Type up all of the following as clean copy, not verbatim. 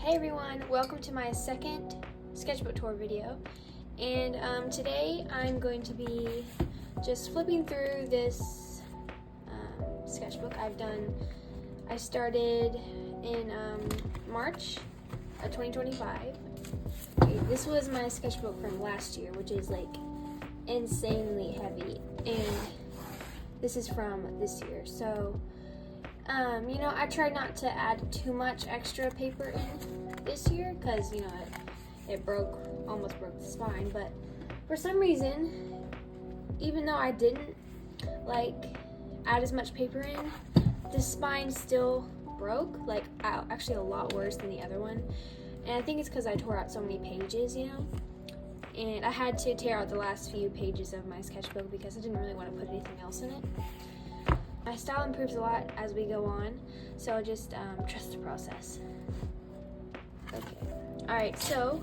Hey everyone, welcome to my second sketchbook tour video, and today I'm going to be just flipping through this sketchbook I started in March of 2025. Okay, this was my sketchbook from last year, which is like insanely heavy, and this is from this year. So I tried not to add too much extra paper in this year because, it almost broke the spine. But for some reason, even though I didn't add as much paper in, the spine still broke, actually a lot worse than the other one. And I think it's because I tore out so many pages, and I had to tear out the last few pages of my sketchbook because I didn't really want to put anything else in it. My style improves a lot as we go on, so just trust the process. Okay, alright, so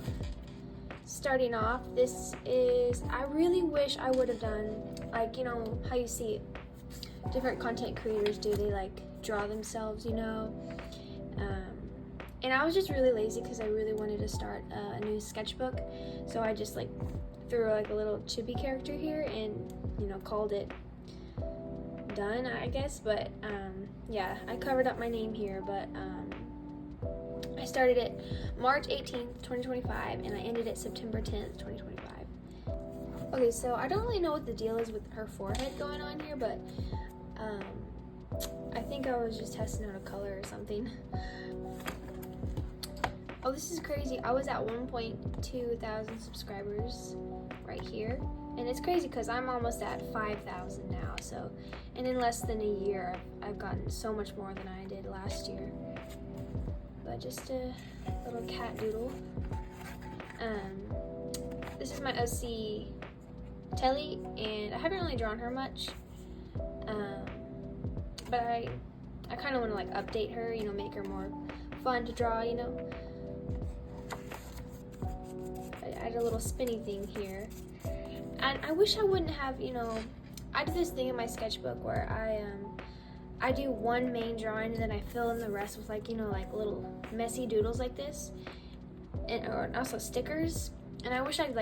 starting off, I really wish I would have done, how you see different content creators do, they draw themselves, and I was just really lazy because I really wanted to start a new sketchbook, so I just threw a little chibi character here and, called it done, I guess. But yeah, I covered up my name here, but I started it March 18th, 2025, and I ended it September 10th, 2025. Okay, so I don't really know what the deal is with her forehead going on here, but I think I was just testing out a color or something. Oh, this is crazy. I was at 1.2 thousand subscribers right here. And it's crazy because I'm almost at 5,000 now. So, and in less than a year, I've gotten so much more than I did last year. But just a little cat doodle. This is my OC Telly, and I haven't really drawn her much. But I kind of want to update her, make her more fun to draw, I add a little spinny thing here. And I wish I wouldn't have, I do this thing in my sketchbook where I do one main drawing and then I fill in the rest with little messy doodles like this, or also stickers. And I wish I'd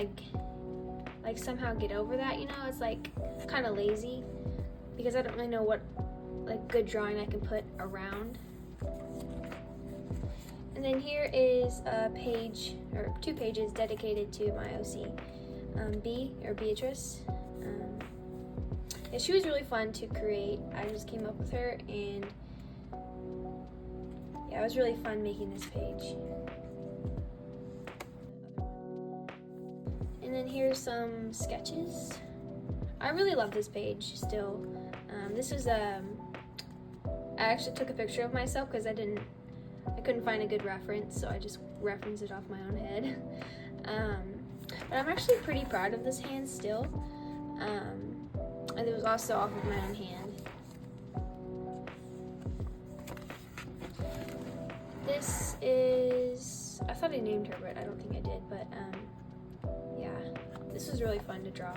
somehow get over that, it's kind of lazy because I don't really know what good drawing I can put around. And then here is a page, or 2 pages dedicated to my OC. Beatrice. Yeah, she was really fun to create. I just came up with her, and yeah, it was really fun making this page. And then here's some sketches. I really love this page still. This was I actually took a picture of myself because I couldn't find a good reference, so I just referenced it off my own head. But I'm actually pretty proud of this hand still. And it was also off of my own hand. This is, I thought I named her, but I don't think I did. But yeah, this was really fun to draw.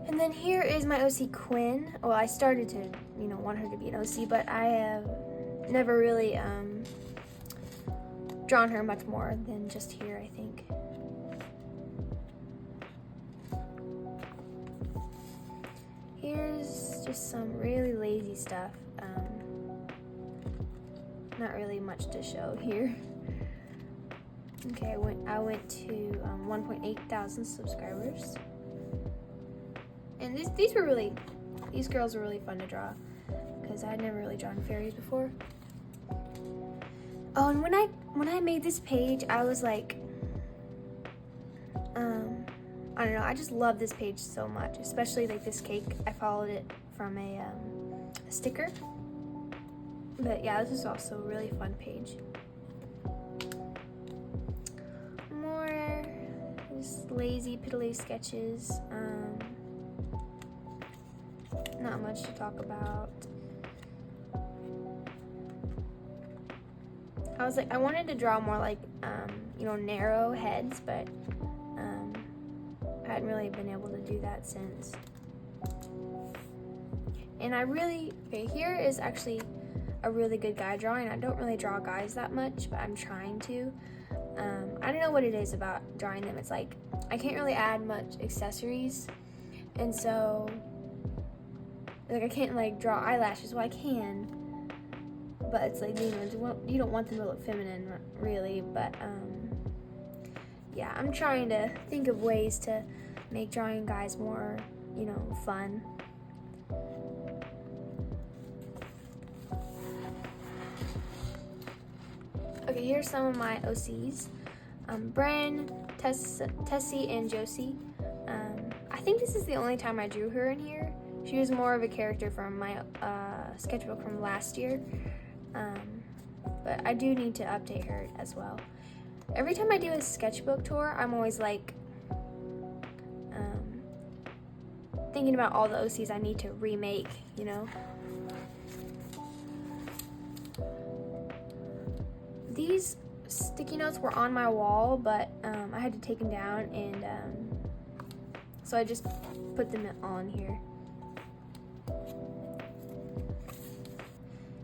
And then here is my OC Quinn. Well, I started to, want her to be an OC, but I have never really drawn her much more than just here, I think. Here's just some really lazy stuff. Not really much to show here. Okay, I went to 1.8 thousand subscribers. And these girls were really fun to draw because I had never really drawn fairies before. Oh, and when I made this page, I was I don't know, I just love this page so much, especially this cake. I followed it from a sticker. But yeah, this is also a really fun page. More just lazy piddly sketches. Not much to talk about. I wanted to draw more narrow heads, but I hadn't really been able to do that since. And here is actually a really good guy drawing. I don't really draw guys that much, but I'm trying to. I don't know what it is about drawing them. It's like I can't really add much accessories, and so like I can't like draw eyelashes. Well, I can, but it's like, you don't want them to look feminine really. But yeah, I'm trying to think of ways to make drawing guys more, fun. Okay, here's some of my OCs. Bren, Tessie, and Josie. I think this is the only time I drew her in here. She was more of a character from my sketchbook from last year. But I do need to update her as well. Every time I do a sketchbook tour, I'm always like thinking about all the OCs I need to remake, These sticky notes were on my wall, but I had to take them down, and so I just put them on here.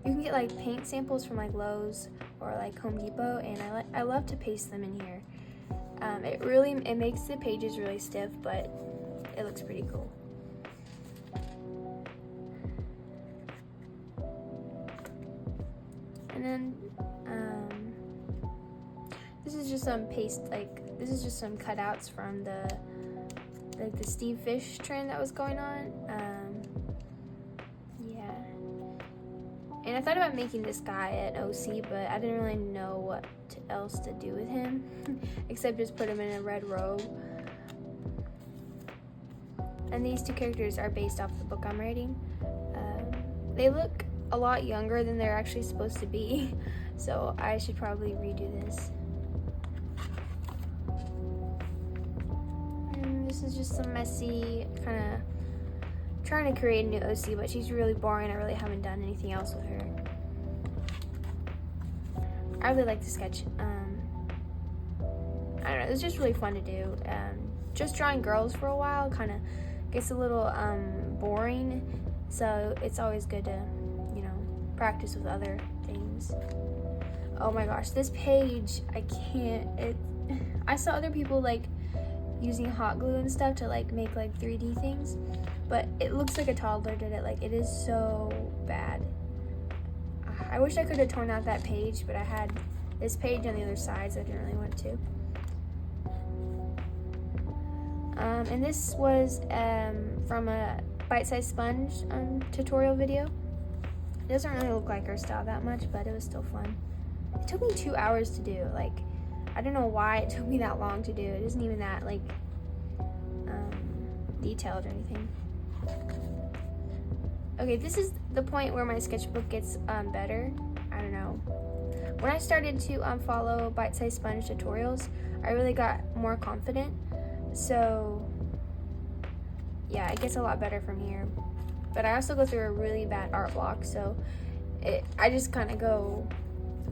You can get like paint samples from like Lowe's or like Home Depot, and I love to paste them in here. It makes the pages really stiff, but it looks pretty cool. And then this is just some this is just some cutouts from the Steve Fish trend that was going on. Yeah. And I thought about making this guy an OC, but I didn't really know what else to do with him except just put him in a red robe. And these two characters are based off the book I'm writing. They look a lot younger than they're actually supposed to be, so I should probably redo this. And this is just some messy, kind of trying to create a new OC, but she's really boring. I really haven't done anything else with her. I really like to sketch. I don't know, it's just really fun to do. Just drawing girls for a while kind of gets a little boring, so it's always good to, practice with other things. Oh my gosh, this page, I saw other people like using hot glue and stuff to like make like 3D things, but it looks like a toddler did it. Like, it is so bad. I wish I could have torn out that page, but I had this page on the other side, so I didn't really want to. And this was from a bite-sized sponge tutorial video. It doesn't really look like her style that much, but it was still fun. It took me 2 hours to do. Like, I don't know why it took me that long to do. It isn't even that like detailed or anything. Okay, this is the point where my sketchbook gets better. I don't know. When I started to follow bite-sized sponge tutorials, I really got more confident. So yeah, it gets a lot better from here. But I also go through a really bad art block, so I just kind of go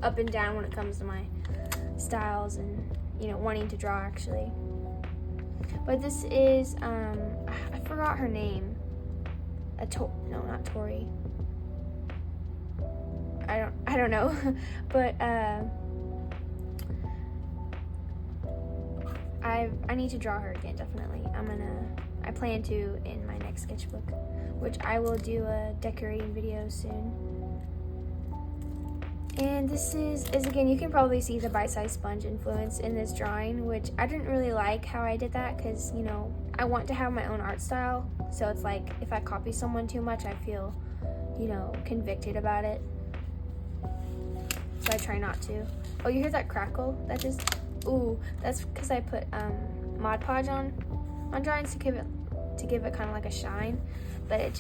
up and down when it comes to my styles and, wanting to draw actually. But this is, I forgot her name. No, not Tori. I don't know, but I need to draw her again, definitely. I plan to in my next sketchbook, which I will do a decorating video soon. And this is again, you can probably see the bite-sized sponge influence in this drawing, which I didn't really like how I did that because, I want to have my own art style. So it's like, if I copy someone too much, I feel, convicted about it. So I try not to. Oh, you hear that crackle? That's because I put Mod Podge on drawings to give it kind of like a shine, but it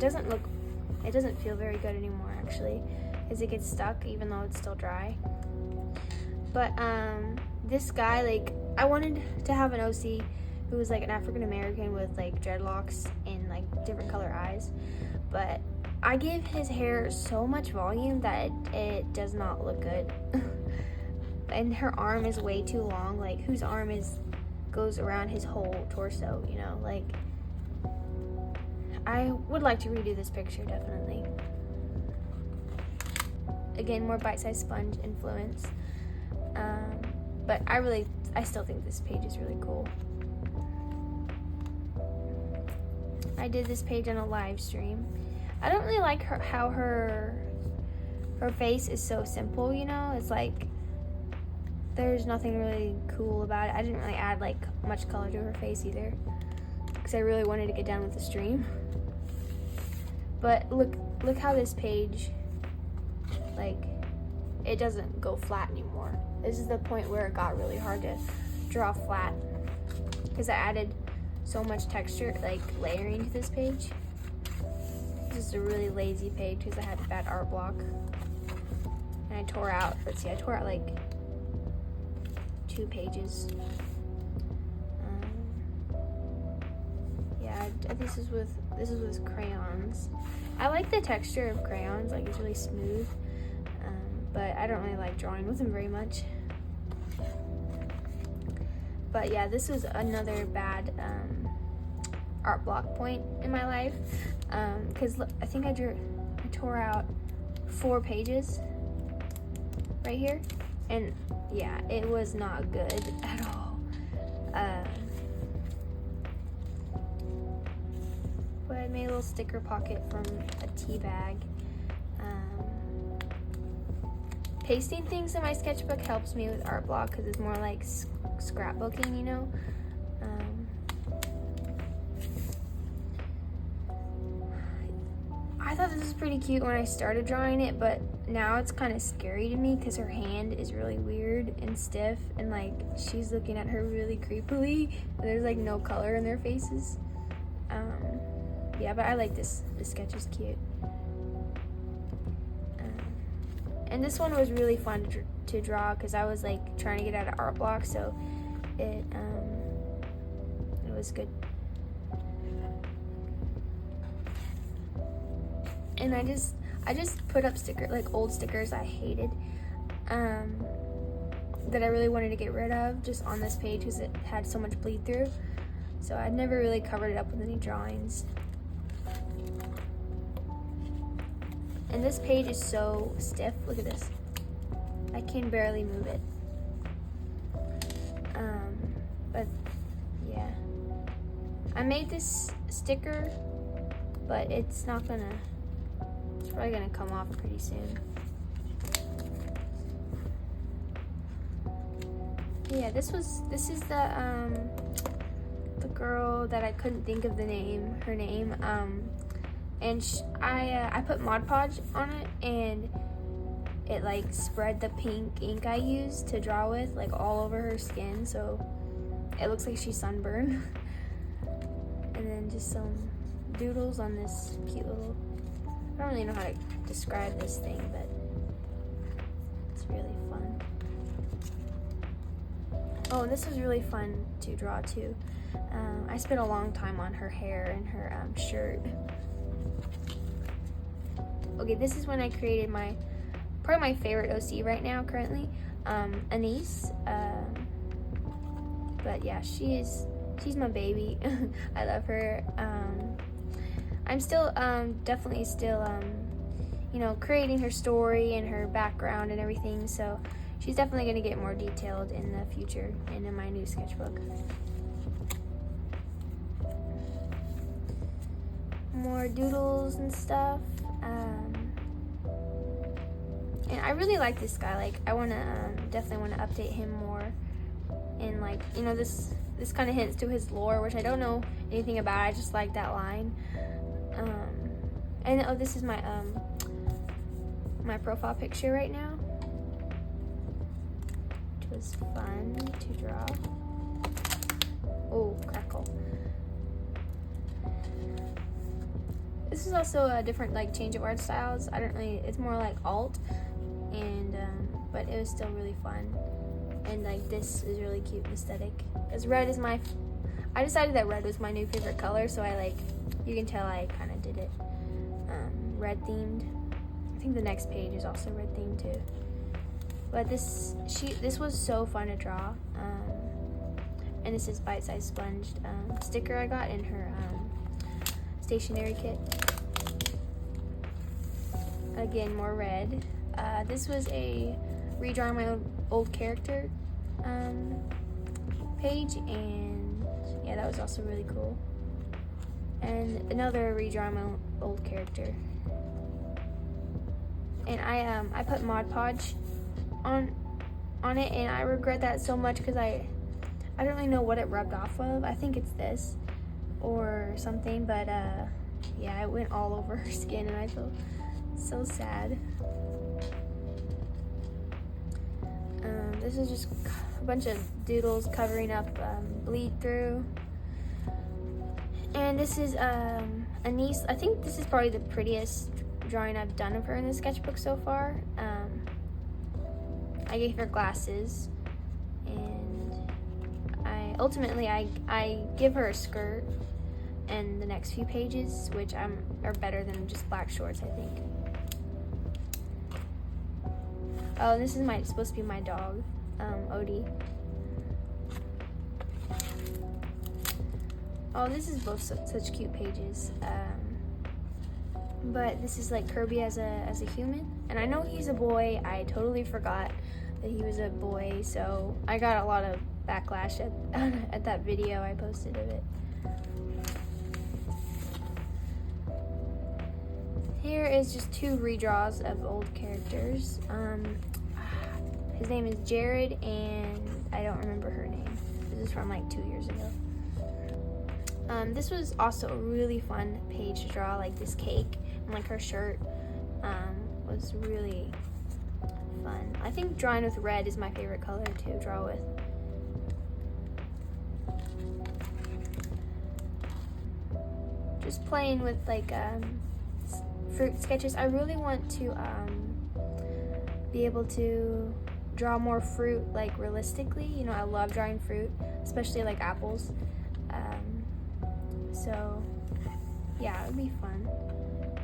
doesn't feel very good anymore actually, because it gets stuck even though it's still dry. But this guy, like, I wanted to have an OC who was like an African American with like dreadlocks and like different color eyes, but I gave his hair so much volume that it does not look good. And her arm is way too long. Like, whose arm goes around his whole torso, like, I would like to redo this picture, definitely. again, more bite-sized sponge influence. But I still think this page is really cool. I did this page on a live stream. I don't really like how her face is so simple, you know? It's like there's nothing really cool about it. I didn't really add like much color to her face either, because I really wanted to get done with the stream. But look how this page, like, it doesn't go flat anymore. This is the point where it got really hard to draw flat, because I added so much texture, like layering to this page. This is a really lazy page because I had a bad art block. And I tore out, let's see, I tore out like 2 pages. Yeah, this is with crayons. I like the texture of crayons, like it's really smooth. But I don't really like drawing with them very much. But yeah, this was another bad art block point in my life, because I think I tore out 4 pages right here, and yeah, it was not good at all. But I made a little sticker pocket from a tea bag. Pasting things in my sketchbook helps me with art block because it's more like scrapbooking, you know. I thought this was pretty cute when I started drawing it, but now it's kind of scary to me because her hand is really weird and stiff, and like she's looking at her really creepily, and there's like no color in their faces. Yeah, but I like this. This sketch is cute. And this one was really fun to draw because I was like trying to get out of art block, so it was good. And I just put up old stickers I hated, that I really wanted to get rid of, just on this page because it had so much bleed through. So I'd never really covered it up with any drawings. And this page is so stiff. Look at this. I can barely move it. But yeah. I made this sticker, but it's probably gonna come off pretty soon. Yeah, this is the girl that I couldn't think of her name. And I put Mod Podge on it, and it like spread the pink ink I used to draw with like all over her skin, so it looks like she's sunburned. And then just some doodles on this cute little, I don't really know how to describe this thing, but it's really fun. Oh, and this was really fun to draw too. I spent a long time on her hair and her shirt. Okay, this is when I created probably my favorite OC right now currently, Anise. But yeah, she's my baby. I love her. I'm still definitely still you know, creating her story and her background and everything, so she's definitely going to get more detailed in the future and in my new sketchbook. More doodles and stuff. And I really like this guy. Like, I want to definitely want to update him more. And like, you know, this kind of hints to his lore, which I don't know anything about. I just like that line. And oh, this is my my profile picture right now, which was fun to draw. Oh, crackle. This is also a different like change of art styles. I don't really, it's more like alt, and but it was still really fun. And like this is really cute and aesthetic. Because red is I decided that red was my new favorite color, so I like, you can tell I kind of did it red themed. I think the next page is also red themed too. But this was so fun to draw. And this is bite-sized sponged sticker I got in her stationery kit. Again, more red. This was a redrawing my old character page, and yeah, that was also really cool. And another redrawing my old character. And I put Mod Podge on it, and I regret that so much because I don't really know what it rubbed off of. I think it's this or something, but yeah, it went all over her skin, and I feel so sad. This is just a bunch of doodles covering up bleed through. And this is a niece. I think this is probably the prettiest drawing I've done of her in the sketchbook so far. I gave her glasses, and I give her a skirt and the next few pages, which are better than just black shorts, I think. Oh, this is supposed to be my dog, Odie. Oh, this is both such cute pages. But this is like Kirby as a human, and I know he's a boy. I totally forgot that he was a boy, so I got a lot of backlash at that video I posted of it. Here is just 2 redraws of old characters. His name is Jared, and I don't remember her name. This is from like 2 years ago. This was also a really fun page to draw, like this cake and like her shirt was really fun. I think drawing with red is my favorite color to draw with. Just playing with like fruit sketches. I really want to be able to draw more fruit like realistically. You know, I love drawing fruit, especially like apples. So yeah, it would be fun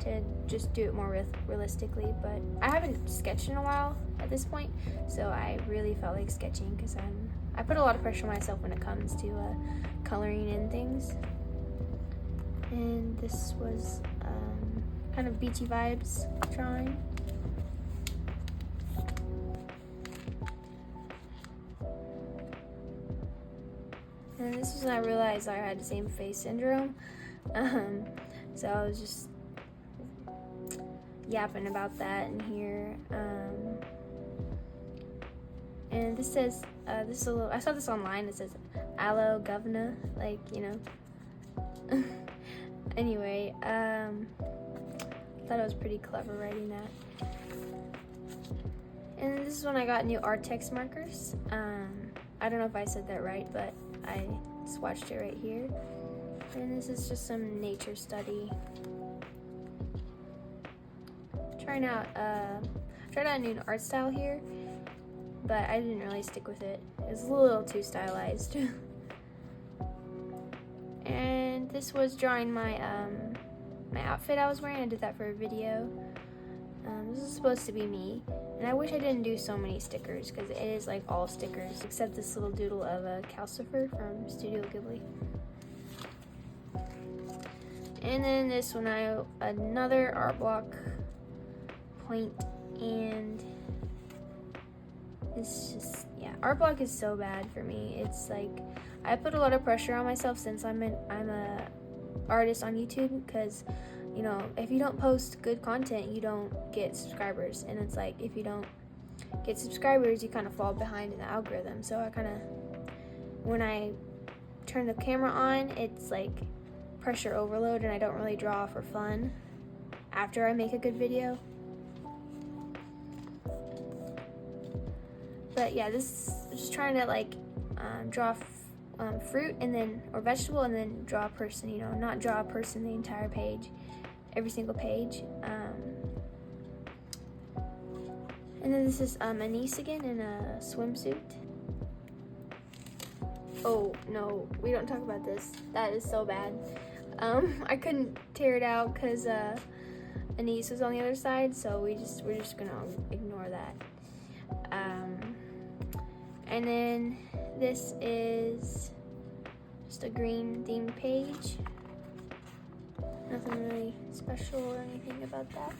to just do it more realistically, but I haven't sketched in a while at this point, so I really felt like sketching because I put a lot of pressure on myself when it comes to coloring in things. And this was kind of beachy vibes drawing. And this was when I realized I had the same face syndrome. So I was just yapping about that in here. And this says, I saw this online, it says aloe govna, like, you know. Anyway, I thought it was pretty clever writing that. And this is when I got new art text markers. I don't know if I said that right, but I swatched it right here. And this is just some nature study. Tried out a new art style here, but I didn't really stick with it. It was a little too stylized. And this was drawing my my outfit I was wearing. I did that for a video. This is supposed to be me, and I wish I didn't do so many stickers because it is like all stickers except this little doodle of a Calcifer from Studio Ghibli. And then this one, another art block point, and it's just, yeah, art block is so bad for me. It's like I put a lot of pressure on myself since I'm a artist on YouTube, because you know, if you don't post good content, you don't get subscribers, and it's like if you don't get subscribers, you kind of fall behind in the algorithm. So I kind of, when I turn the camera on, it's like pressure overload, and I don't really draw for fun after I make a good video. But yeah, this is just trying to like draw fruit and then, or vegetable, and then draw a person, you know, not draw a person the entire page, every single page. And then this is Anise again in a swimsuit. Oh no, we don't talk about this. That is so bad. I couldn't tear it out because Anise was on the other side, so we're just gonna ignore that. And then this is just a green themed page. Nothing really special or anything about that.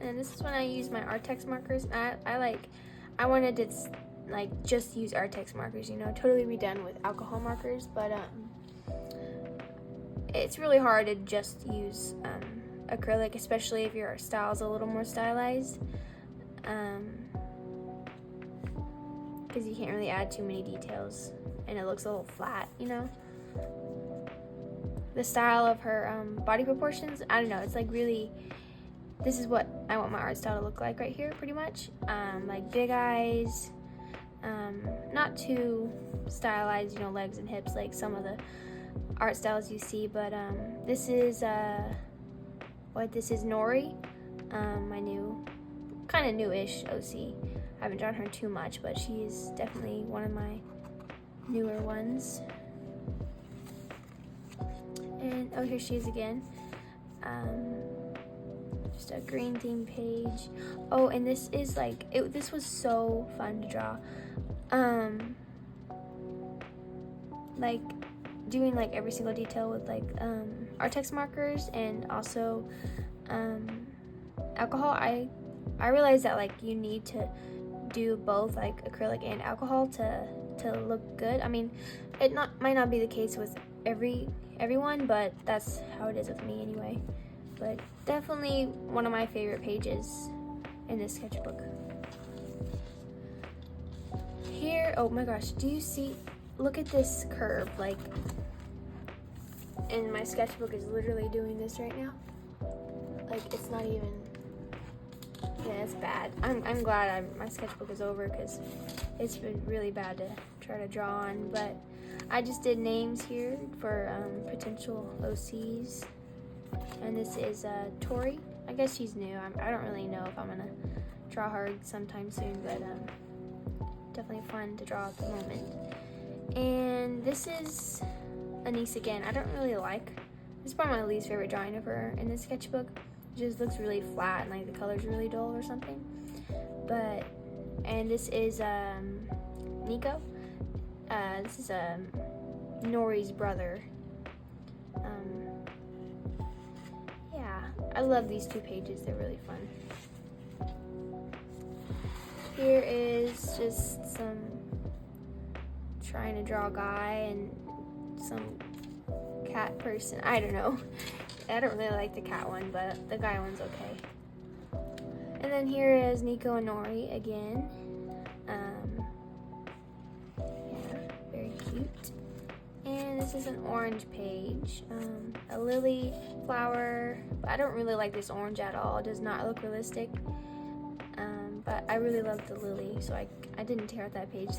And this is when I use my Artex markers. I wanted to like just use Artex markers, you know, totally be done with alcohol markers, but it's really hard to just use acrylic, especially if your style is a little more stylized, because you can't really add too many details and it looks a little flat, you know. The style of her body proportions, I don't know, it's like really, this is what I want my art style to look like right here, pretty much. Like big eyes, not too stylized, you know, legs and hips like some of the art styles you see, but this is Nori, my new, kind of newish OC. I haven't drawn her too much, but she is definitely one of my newer ones. And oh, here she is again. Just a green theme page. Oh, and this is like, this was so fun to draw. Like doing like every single detail with like Artex markers and also alcohol. I realized that like you need to do both like acrylic and alcohol to look good. I mean, might not be the case with everyone, but that's how it is with me anyway. But definitely one of my favorite pages in this sketchbook. Here, oh my gosh, do you see, look at this curve, like, and my sketchbook is literally doing this right now. Like, it's not even, yeah, it's bad. I'm glad my sketchbook is over because it's been really bad to try to draw on, but I just did names here for potential OCs. And this is Tori. I guess she's new. I don't really know if I'm gonna draw her sometime soon, but definitely fun to draw at the moment. And this is Anise again. I don't really like, this is probably my least favorite drawing of her in this sketchbook. It just looks really flat and like the color's really dull or something. But, and this is Nico. This is Nori's brother. Yeah, I love these two pages. They're really fun. Here is just some trying to draw a guy and some cat person. I don't know. I don't really like the cat one, but the guy one's okay. And then here is Nico and Nori again. Yeah, very cute. And this is an orange page. A lily flower. I don't really like this orange at all. It does not look realistic. But I really love the lily, so I didn't tear out that page.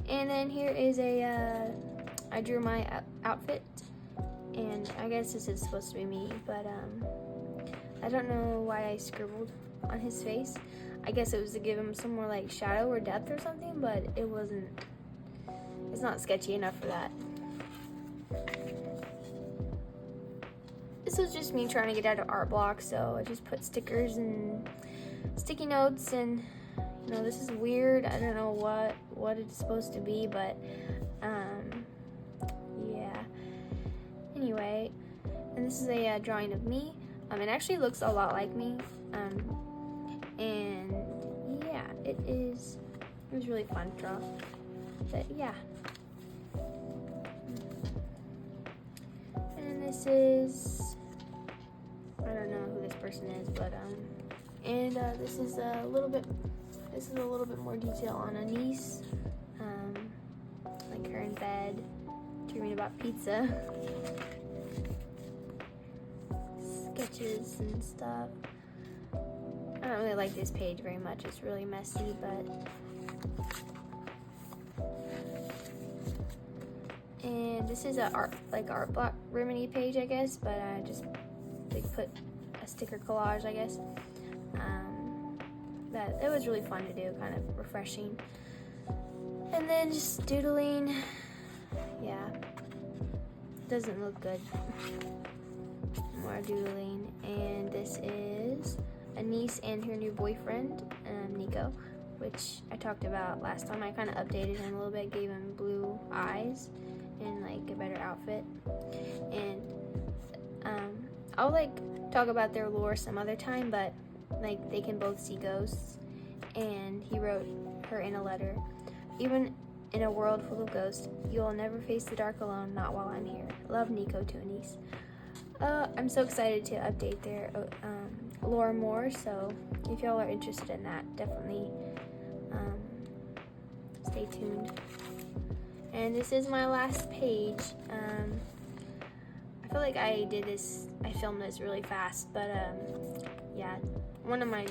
And then here is I drew my outfit, and I guess this is supposed to be me, but I don't know why I scribbled on his face. I guess it was to give him some more like shadow or depth or something, but it wasn't, it's not sketchy enough for that. This was just me trying to get out of art block, so I just put stickers and sticky notes, and you know, this is weird. I don't know what it's supposed to be, but yeah. Anyway, and this is a drawing of me. It actually looks a lot like me, and yeah, it was really fun to draw. But yeah. And this is, I don't know who this person is, but and this is a little bit more detail on Anise, like her in bed, dreaming about pizza, sketches and stuff. I don't really like this page very much. It's really messy, but. And this is a art block remedy page, I guess, but I just put a sticker collage, I guess. That it was really fun to do, kind of refreshing. And then just doodling. Yeah, doesn't look good. More doodling. And this is Anise and her new boyfriend, Nico, which I talked about last time. I kind of updated him a little bit, gave him blue eyes and like a better outfit. And I'll talk about their lore some other time, but like they can both see ghosts. And he wrote her in a letter, "Even in a world full of ghosts, you'll never face the dark alone, not while I'm here. Love, Nico Toonies." I'm so excited to update their lore more, so if y'all are interested in that, definitely stay tuned. And this is my last page. I feel like I filmed this really fast, but yeah,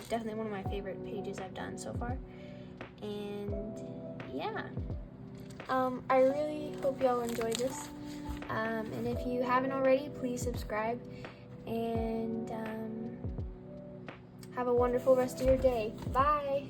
definitely one of my favorite pages I've done so far. And yeah, I really hope y'all enjoy this. And if you haven't already, please subscribe, and have a wonderful rest of your day. Bye!